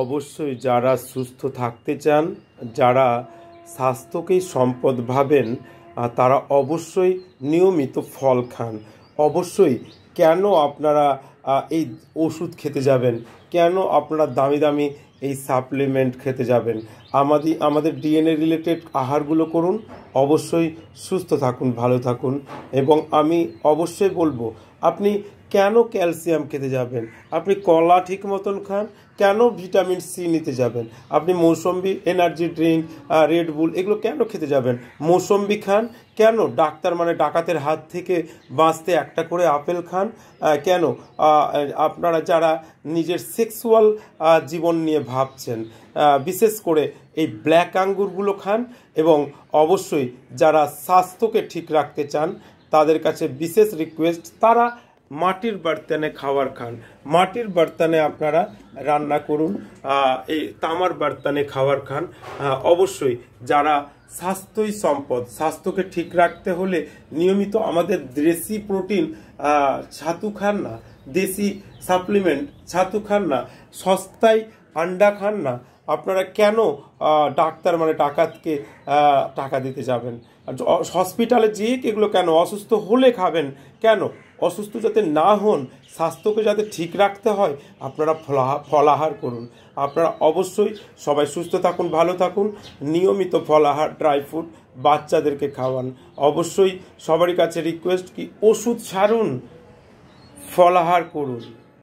অবশ্যই যারা সুস্থ থাকতে চান, যারা স্বাস্থ্যকেই সম্পদ ভাবেন, তারা অবশ্যই নিয়মিত ফল খান। অবশ্যই কেন আপনারা এই ওষুধ খেতে যাবেন, কেন আপনারা দামি দামি এই সাপ্লিমেন্ট খেতে যাবেন? আমাদের ডিএনএ রিলেটেড আহারগুলো করুন, অবশ্যই সুস্থ থাকুন, ভালো থাকুন। এবং আমি অবশ্যই বলবো, আপনি কেন ক্যালসিয়াম খেতে যাবেন? আপনি কলা ঠিক মতন খান, কেন ভিটামিন সি নিতে যাবেন? আপনি মৌসম্বি, এনার্জি ড্রিঙ্ক, রেড বুল এগুলো কেন খেতে যাবেন? মৌসম্বি খান, কেন ডাক্তার মানে ডাকাতের হাত থেকে বাঁচতে একটা করে আপেল খান? কেন আপনারা যারা নিজের সেক্সুয়াল জীবন নিয়ে ভাবছেন, বিশেষ করে এই ব্ল্যাক আঙ্গুরগুলো খান। এবং অবশ্যই যারা স্বাস্থ্যকে ঠিক রাখতে চান, তাদের কাছে বিশেষ রিকোয়েস্ট, তারা মাটির বর্তনে খাবার খান। মাটির বর্তনে আপনারা রান্না করুন, এই তামার বর্তনে খাবার খান। অবশ্যই যারা স্বাস্থ্যই সম্পদ, স্বাস্থ্যকে ঠিক রাখতে হলে নিয়মিত আমাদের দেশি প্রোটিন ছাতু খান না, দেশি সাপ্লিমেন্ট ছাতু খান না, সস্তায় আন্ডা খান না। আপনারা কেন ডাক্তার মানে ডাকাতকে টাকা দিতে যাবেন? হসপিটালে যেয়ে এগুলো কেন? অসুস্থ হলে খাবেন কেন? অসুস্থ যাতে না হন, স্বাস্থ্যকে যাতে ঠিক রাখতে হয়, আপনারা ফলাহার করুন। আপনারা অবশ্যই সবাই সুস্থ থাকুন, ভালো থাকুন। নিয়মিত ফলাহার, ড্রাই ফ্রুট বাচ্চাদেরকে খাওয়ান। অবশ্যই সবারই কাছে রিকোয়েস্ট কি, ওষুধ ছাড়ুন, ফলাহার করুন।